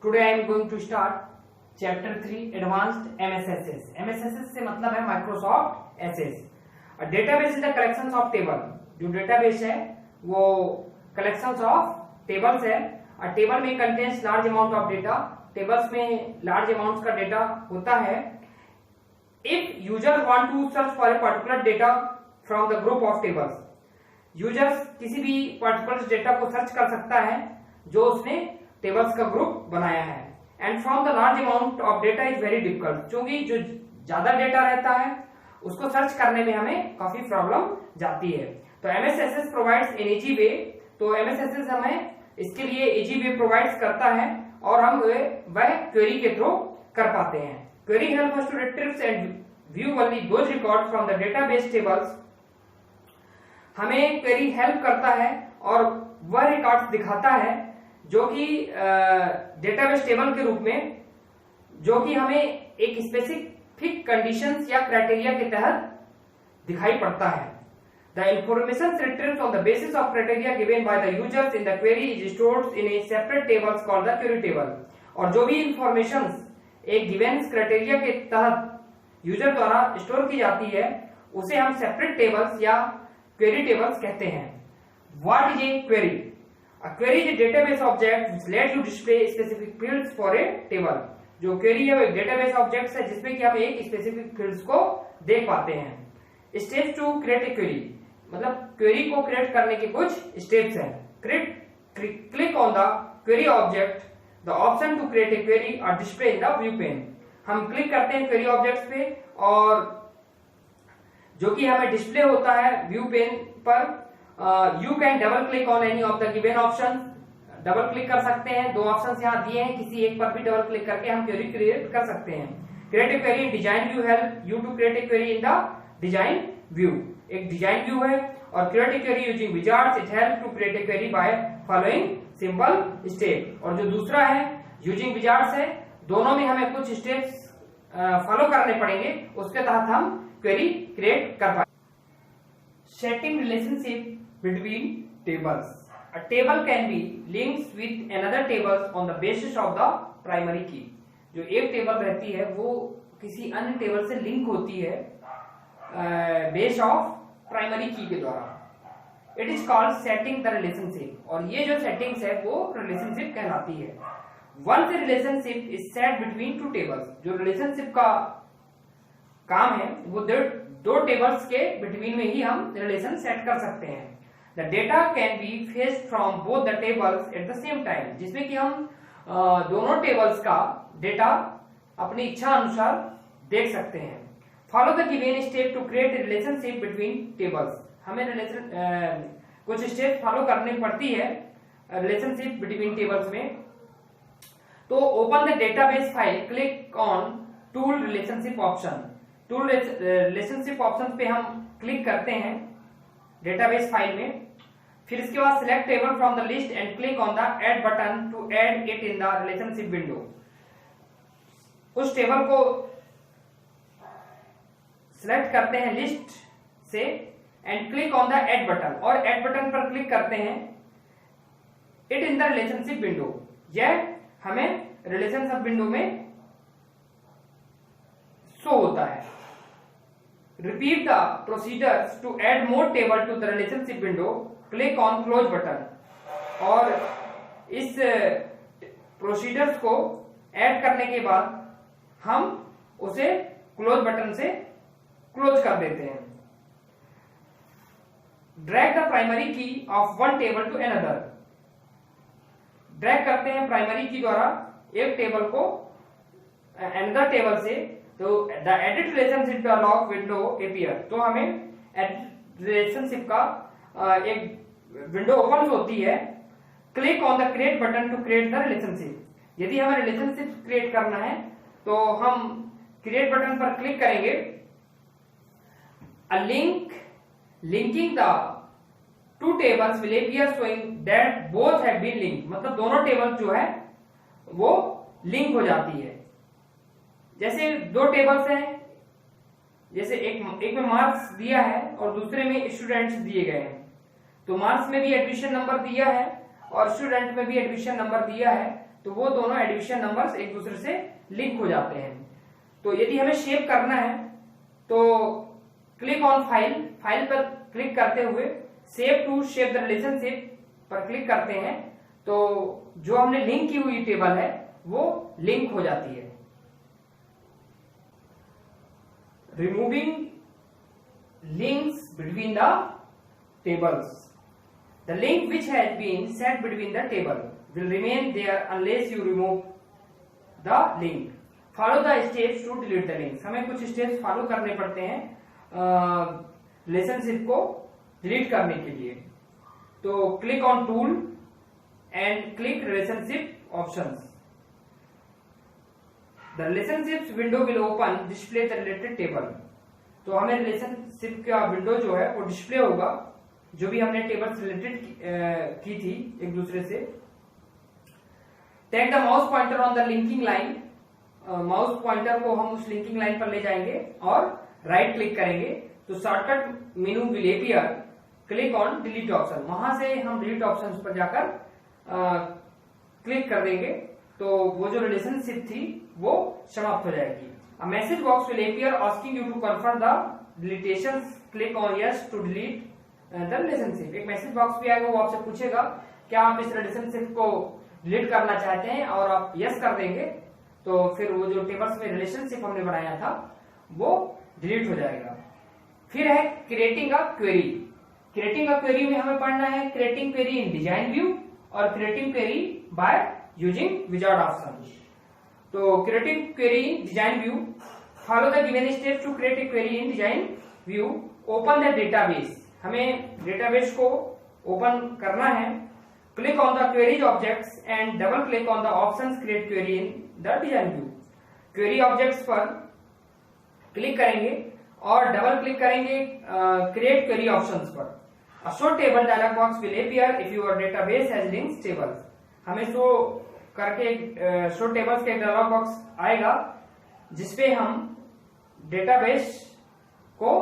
Today I am going to start Chapter 3 Advanced MSSS. MSSS से मतलब है Microsoft Access. A database is the collections of table. जो database है वो collections of tables है. A table में contains large amount of data. Tables में large amounts का data होता है. If user want to search for a particular data from the group of tables, users किसी भी पर्टिकुलर डेटा को search कर सकता है जो उसने टेबल्स का ग्रुप बनाया है. And from the large amount of data is very difficult, क्योंकि जो ज्यादा डेटा रहता है उसको सर्च करने में हमें काफी प्रॉब्लम जाती है. तो एमएसएसएस प्रोवाइड्स एन इजी वे. तो एमएसएसएस हमें इसके लिए इजी वे प्रोवाइड्स करता है और हम वह क्वेरी के थ्रू कर पाते हैं. Query help us to retrieve and view only those record from the database tables. हमें क्वेरी हेल्प करता है और वह रिकॉर्ड्स दिखाता है जो कि डेटाबेस टेबल के रूप में, जो कि हमें एक स्पेसिफिक कंडीशंस या क्राइटेरिया के तहत दिखाई पड़ता है. The information retrieved on the basis of criteria given by the users in the query is stored in A separate tables called the query table. और जो भी इंफॉर्मेशंस एक गिवन क्राइटेरिया के तहत यूजर द्वारा स्टोर की जाती है उसे हम सेपरेट टेबल्स या क्वेरी टेबल्स कहते हैं. What is a query? A query is a database object which lets you display specific fields for a table. जो क्वेरी है वो एक डेटाबेस ऑब्जेक्ट है जिसमें कि हम एक स्पेसिफिक फील्ड्स को देख पाते हैं. Steps to create a query, मतलब क्वेरी को क्रिएट करने के कुछ स्टेप्स हैं. Click on the query object. The option to create a query are display in the view pane. हम क्लिक करते हैं क्वेरी ऑब्जेक्ट्स पे और जो कि हमें डिस्प्ले होता है व्यू पेन पर. You can double click on any of the given option. Double click कर सकते हैं. दो ऑप्शंस यहाँ दिए हैं, किसी एक पर भी डबल क्लिक करके हम क्वेरी क्रिएट कर सकते हैं. Create a query in design view help you to create a query in the design view. एक डिजाइन व्यू है और create a query using wizards. It help to create a query by following simple step. और जो दूसरा है using Wizards है, दोनों में हमें कुछ स्टेप्स फॉलो करने पड़ेंगे, उसके तहत हम क्वेरी क्रिएट कर पाएंगे. Setting relationship between tables. A table can be linked with another tables on the basis of the primary key. जो एक टेबल रहती है वो किसी अन्य टेबल से लिंक होती है बेस ऑफ प्राइमरी की के द्वारा. It is called setting the relationship. और ये जो सेटिंग्स है वो रिलेशनशिप कहलाती है. Once a relationship is set between two tables. जो रिलेशनशिप का काम है वो दो टेबल्स के बिटवीन में ही हम रिलेशन सेट कर सकते हैं. The data can be fetched from both the tables at the same time. जिसमें कि हम दोनों टेबल्स का डेटा अपनी इच्छा अनुसार देख सकते हैं. Follow the given step to create a relationship between tables. हमें कुछ स्टेप फॉलो करनी पड़ती है रिलेशनशिप बिटवीन टेबल्स में. तो open the database file, click on tool relationship option. Tool relationship option पे हम क्लिक करते हैं डेटाबेस फाइल में. फिर इसके बाद select table from the list and click on the add button to add it in the relationship window. उस table को सिलेक्ट करते हैं लिस्ट से and click on the add button, और ऐड बटन पर क्लिक करते हैं it in the relationship window. यह हमें रिलेशनशिप विंडो में शो होता है. Repeat the procedures to add more table to the relationship window. Click on close button. और इस प्रोसीजर्स को ऐड करने के बाद हम उसे क्लोज बटन से क्लोज कर देते हैं. Drag the primary key of one table to another. Drag करते हैं प्राइमरी की द्वारा एक टेबल को अनदर टेबल से. तो the edit relationship dialog window appear. तो हमें एडिट रिलेशनशिप का एक विंडो ओपन होती है. Click on the create button to create the relationship. यदि हमें रिलेशनशिप क्रिएट करना है तो हम क्रिएट बटन पर क्लिक करेंगे. A linking the two tables will appear showing that both have been linked. मतलब दोनों टेबल जो है वो लिंक हो जाती है. जैसे दो टेबल्स हैं, जैसे एक में मार्क्स दिया है और दूसरे में स्टूडेंट्स दिए गए हैं. तो मार्क्स में भी एडमिशन नंबर दिया है और स्टूडेंट में भी एडमिशन नंबर दिया है. तो वो दोनों एडिशन नंबर्स एक दूसरे से लिंक हो जाते हैं। तो यदि हमें शेप करना है तो क्लिक ऑन फाइल, फाइल पर क्लिक करते हुए save to shape the relationship पर क्लिक करते हैं, तो जो हमने लिंक की हुई टेबल है वो लिंक हो जाती है। Removing links between the tables, the link which has been set between the table will remain there unless you remove the link. Follow the steps to delete the links. हमें कुछ steps follow करने पड़ते हैं relationship को delete करने के लिए। तो click on tool and click relationship options. The relationships window will open display the related table. तो हमें रिलेशनशिप का विंडो जो है वो डिस्प्ले होगा, जो भी हमने टेबल्स रिलेटेड की थी एक दूसरे से। Take the mouse pointer on the linking line, mouse pointer को हम उस लिंकिंग लाइन पर ले जाएंगे और राइट क्लिक करेंगे तो shortcut menu will appear. Click on delete option, वहां से हम डिलीट ऑप्शन पर जाकर क्लिक कर देंगे तो वो जो रिलेशनशिप थी वो समाप्त हो जाएगी। A message box will appear asking you to confirm the deletions. Click on yes to delete the relationship. एक मैसेज बॉक्स भी आएगा, वो आपसे पूछेगा क्या आप इस रिलेशनशिप को डिलीट करना चाहते हैं, और आप यस कर देंगे तो फिर वो जो टेबल्स में रिलेशनशिप हमने बनाया था वो डिलीट हो जाएगा। फिर है creating a query. Creating a query में हमें पढ़ना है creating query in design view और creating query by using wizard option. तो creating query in design view, follow the given steps to create a query in design view. Open the database, हमें database को open करना है। Click on the queries objects and double click on the options create query in the design view. Query objects पर click करेंगे और double click करेंगे create query options पर। A show table dialog box will appear if your database has linked tables. हमें show करके show tables के dialog box आएगा जिसपे हम डेटाबेस को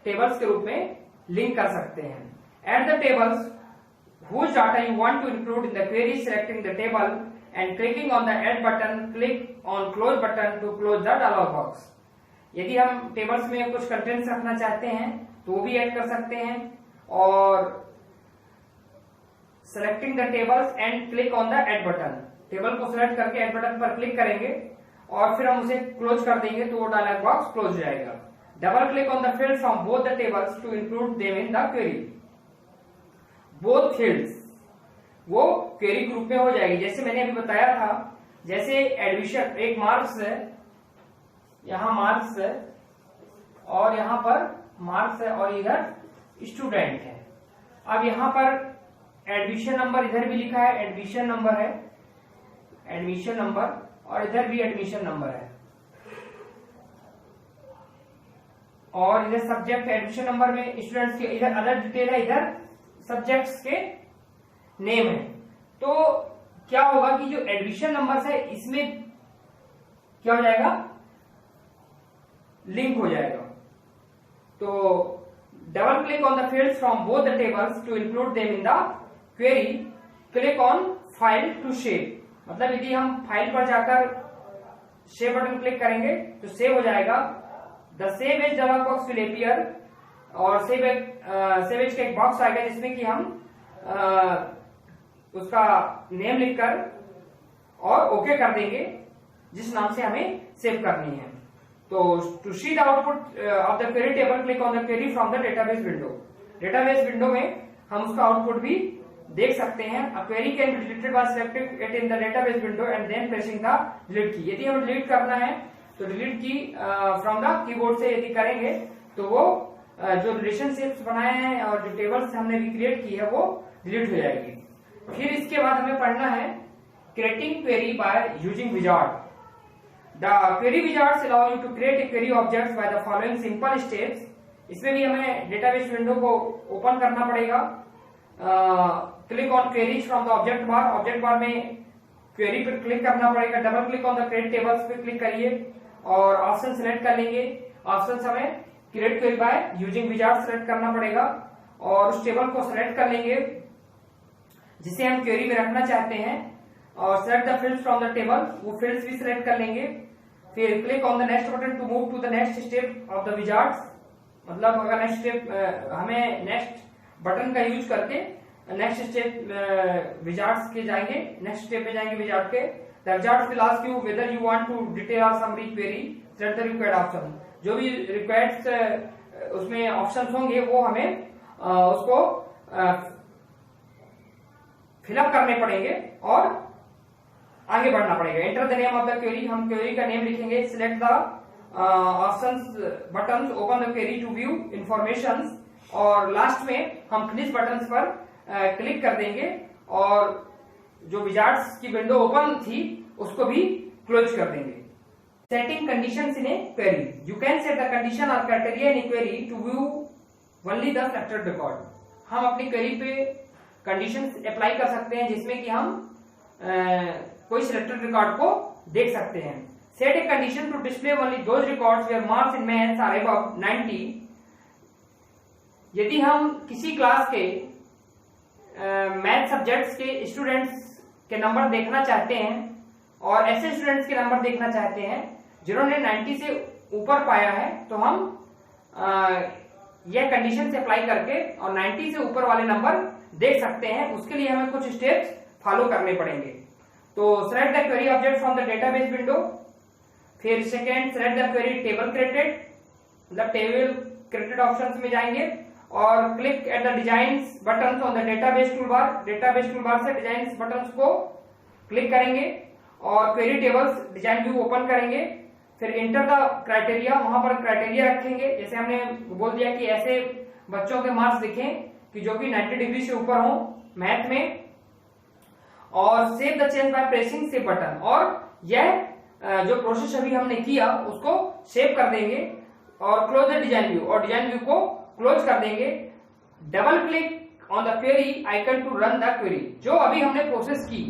टेबल्स के रूप में लिंक कर सकते हैं। Add the tables whose data you want to include in the query, selecting the table and clicking on the add button. Click on close button to close the dialog box. यदि हम tables में कुछ contents रखना चाहते हैं तो वो भी ऐड कर सकते हैं, और selecting the tables and click on the add button, table को सिलेक्ट करके एड बटन पर क्लिक करेंगे और फिर हम उसे क्लोज कर देंगे तो वो डायलॉग बॉक्स क्लोज हो जाएगा। Double click on the field from both the tables to include them in the query. Both fields वो क्वेरी ग्रुप में हो जाएगी। जैसे मैंने अभी बताया था, जैसे एडमिशन एक मार्क्स है, यहाँ मार्क्स है और यहाँ पर मार्क्स है और इधर स्टूडेंट है। अब यहाँ पर एडमिशन नंबर इधर भी लिखा है, एडमिशन नंबर है, एडमिशन नंबर, और इधर भी एडमिशन नंबर है, और इधर सब्जेक्ट एडमिशन नंबर में स्टूडेंट्स के इधर अदर डिटेल है, इधर सब्जेक्ट्स के नेम है। तो क्या होगा कि जो एडमिशन नंबर्स है इसमें क्या हो जाएगा, लिंक हो जाएगा। तो double click on the fields from both the tables to include them in the query. Click on file to save, मतलब यदि हम फाइल पर जाकर सेव बटन क्लिक करेंगे तो सेव हो जाएगा। The save as dialog box will appear, और सेव एज का एक बॉक्स आएगा जिसमें कि हम उसका नेम लिखकर और ओके कर देंगे जिस नाम से हमें सेव करनी है। तो to see the output of the query table, click on the query from the database window. Database window में हम उसका आउटपुट भी देख सकते हैं। A query can be deleted by selecting it in the database window and then pressing the delete key. यदि हमें delete करना है तो डिलीट की फ्रॉम द कीबोर्ड से यदि करेंगे तो वो जो रिलेशनशिप्स बनाए हैं और जो टेबल्स हमने रिक्रिएट की है वो डिलीट हो जाएगी। फिर इसके बाद हमें पढ़ना है creating query by using wizard. The query wizards allow you to create a query objects by the following simple steps. इसमें भी हमें डेटाबेस विंडो को ओपन करना पड़ेगा। Click on queries from the object bar, object bar में query पर click करना पड़ेगा। Double click on the create tables पे क्लिक करिए और ऑप्शन सिलेक्ट कर लेंगे। ऑप्शन हमें create query by using wizard select करना पड़ेगा और उस टेबल को सिलेक्ट कर लेंगे जिसे हम क्वेरी में रखना चाहते हैं, और select the fields from the table, वो फील्ड्स भी सिलेक्ट कर लेंगे। फिर click on the next button to move to the next step of the wizards, मतलब अगर नेक्स्ट स्टेप हमें नेक्स्ट बटन का यूज करके नेक्स्ट स्टेप विजार्ड्स के जाएंगे, नेक्स्ट स्टेप में जाएंगे विजार्ड के। The wizards will ask you whether you want to detail or summary query, select the required option. जो भी रिक्वायर्ड उसमें ऑप्शंस होंगे वो हमें उसको फिलअप करने पड़ेंगे और आगे बढ़ना पड़ेगा। Enter the name of the query, हम क्वेरी का नेम लिखेंगे। Select the options buttons, open the query to view informations, और लास्ट में हम फिनिश बटन्स पर क्लिक कर देंगे और जो विजार्ड्स की विंडो ओपन थी उसको भी क्लोज कर देंगे। Setting conditions in a query, you can set the condition or criteria in a query to view only the selected record. हम अपनी क्वेरी पे कंडीशंस अप्लाई कर सकते हैं जिसमें कि हम कोई सिलेक्टेड रिकॉर्ड को देख सकते हैं। Set a condition to display only those records where marks in maths are above 90। यदि हम किसी क्लास के मैथ सब्जेक्ट्स के स्टूडेंट्स के नंबर देखना चाहते हैं और ऐसे स्टूडेंट्स के नंबर देखना चाहते हैं जिन्होंने 90 से ऊपर पाया है, तो हम यह कंडीशन से अप्लाई करके और 90 से ऊपर वाले नंबर देख सकते हैं। उसके लिए हमें कुछ स्टेप्स फॉलो करने पड़ेंगे। तो select the query object from the database window, फिर second select the query table created, मतलब टेबल क्रिएटेड ऑप्शंस में जाएंगे और click at the designs buttons on the database toolbar. Database toolbar से डिजाइन्स बटन्स को क्लिक करेंगे और query tables design view open करेंगे। फिर इंटर द क्राइटेरिया, वहां पर क्राइटेरिया रखेंगे। जैसे हमने बोल दिया कि ऐसे बच्चों के मार्क्स दिखें कि जो कि 90 डिग्री से ऊपर हो मैथ में, और save the change by pressing save button. और यह जो प्रोसेस अभी हमने किया उसको सेव कर देंगे और क्लोज द डिजाइन व्यू, और डिजाइन व्यू को क्लोज कर देंगे। Double click on the query icon to run the query. जो अभी हमने प्रोसेस की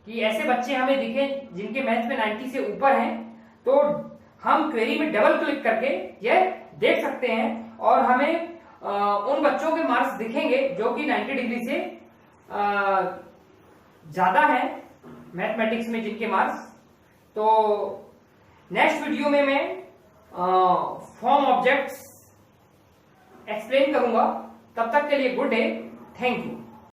कि ऐसे बच्चे हमें दिखे जिनके मैथ में 90 से ऊपर हैं, तो हम क्वेरी में डबल क्लिक करके यह देख सकते हैं और हमें उन बच्चों के मार्क्स दिखेंगे जो कि 90 डिग्री से ज्यादा है मैथमेटिक्स में जिनके मार्क्स। तो नेक्स्ट वीडियो में मैं फॉर्म ऑब्जेक्ट्स एक्सप्लेन करूंगा। तब तक के लिए गुड डे, थैंक यू।